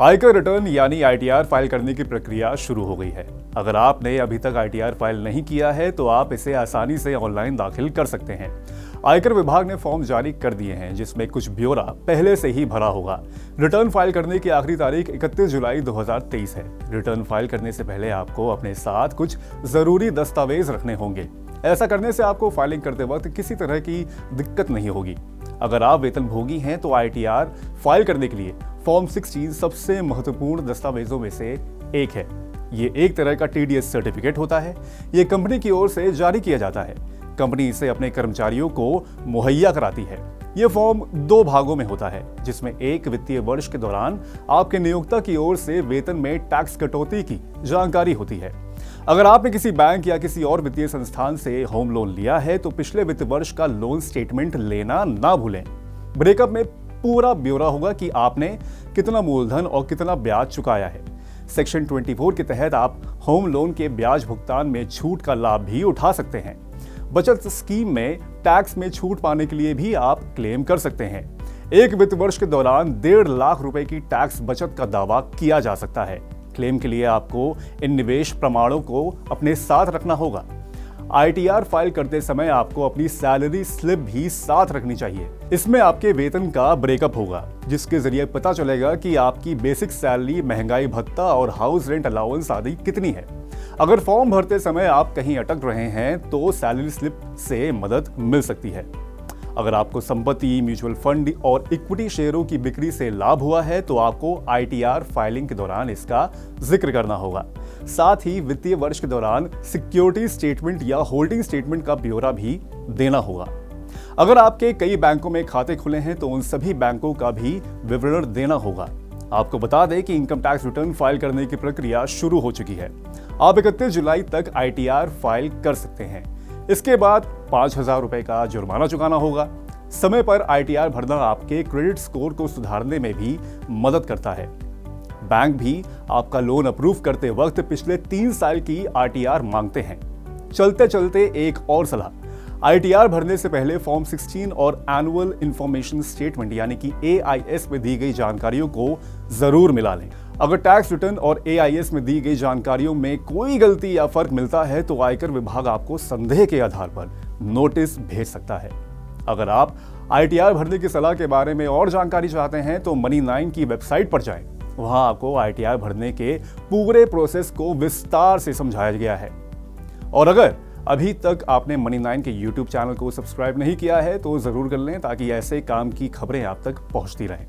आयकर रिटर्न यानी ITR file करने की प्रक्रिया शुरू हो गई है। अगर आपने अभी तक आईटीआर फाइल नहीं किया है तो आप इसे आसानी से ऑनलाइन दाखिल कर सकते हैं। आयकर विभाग ने फॉर्म जारी कर दिए हैं जिसमें कुछ ब्यौरा पहले से ही भरा होगा। रिटर्न फाइल करने की आखिरी तारीख 31 जुलाई 2023 है। रिटर्न फाइल करने से पहले आपको अपने साथ कुछ जरूरी दस्तावेज रखने होंगे। ऐसा करने से आपको फाइलिंग करते वक्त किसी तरह की दिक्कत नहीं होगी। अगर आप वेतनभोगी हैं तो आईटीआर फाइल करने के लिए फॉर्म 16 सबसे महत्वपूर्ण दस्तावेजों में से एक है। ये एक तरह का टीडीएस सर्टिफिकेट होता है। ये कंपनी की ओर से जारी किया जाता है। कंपनी इसे अपने कर्मचारियों को मुहैया कराती है। ये फॉर्म 2 भागों में होता है, जिसमें एक वित्तीय वर्ष के दौरान आपके नियोक्ता की ओर से वेतन में टैक्स कटौती की जानकारी होती है। अगर आपने किसी बैंक या किसी और वित्तीय संस्थान से होम लोन लिया है तो पिछले वित्त वर्ष का लोन स्टेटमेंट लेना ना भूलें। ब्रेकअप में पूरा ब्यौरा होगा कि आपने कितना मूलधन और कितना ब्याज चुकाया है। सेक्शन 24 के तहत आप होम लोन के ब्याज भुगतान में छूट का लाभ भी उठा सकते हैं। बचत स्कीम में टैक्स में छूट पाने के लिए भी आप क्लेम कर सकते हैं। एक वित्त वर्ष के दौरान 1.5 लाख रुपए की टैक्स बचत का दावा किया जा सकता है। क्लेम के लिए आपको इन निवेश प्रमाणों को अपने साथ रखना होगा। आईटीआर फाइल करते समय आपको अपनी सैलरी स्लिप भी साथ रखनी चाहिए। इसमें आपके वेतन का ब्रेकअप होगा, जिसके जरिए पता चलेगा कि आपकी बेसिक सैलरी, महंगाई भत्ता और हाउस रेंट अलाउंस आदि कितनी है। अगर फॉर्म भरते समय आप कहीं अटक रहे हैं तो सैलरी स्लिप से मदद मिल सकती है। अगर आपको संपत्ति, म्यूचुअल फंड और इक्विटी शेयरों की बिक्री से लाभ हुआ है तो आपको आईटीआर फाइलिंग के दौरान इसका जिक्र करना होगा। साथ ही वित्तीय वर्ष के दौरान सिक्योरिटी स्टेटमेंट या होल्डिंग स्टेटमेंट का ब्यौरा भी देना होगा। अगर आपके कई बैंकों में खाते खुले हैं तो उन सभी बैंकों का भी विवरण देना होगा। आपको बता दें कि इनकम टैक्स रिटर्न फाइल करने की प्रक्रिया शुरू हो चुकी है। आप 31 जुलाई तक आईटीआर फाइल कर सकते हैं। इसके बाद 5,000 रुपए का जुर्माना चुकाना होगा। समय पर आईटीआर भरना आपके क्रेडिट स्कोर को सुधारने में भी मदद करता है। बैंक भी आपका लोन अप्रूव करते वक्त पिछले 3 साल की आईटीआर मांगते हैं। चलते चलते एक और सलाह, आईटीआर भरने से पहले फॉर्म 16 और एनुअल इंफॉर्मेशन स्टेटमेंट यानी कि एआईएस में दी गई जानकारियों को जरूर मिला लें। अगर टैक्स रिटर्न और एआईएस में दी गई जानकारियों में कोई गलती या फर्क मिलता है तो आयकर विभाग आपको संदेह के आधार पर नोटिस भेज सकता है। अगर आप आईटीआर भरने की सलाह के बारे में और जानकारी चाहते हैं तो Money9 की वेबसाइट पर जाएं। वहां आपको आईटीआर भरने के पूरे प्रोसेस को विस्तार से समझाया गया है। और अगर अभी तक आपने Money9 के YouTube चैनल को सब्सक्राइब नहीं किया है तो जरूर कर लें ताकि ऐसे काम की खबरें आप तक पहुंचती रहें।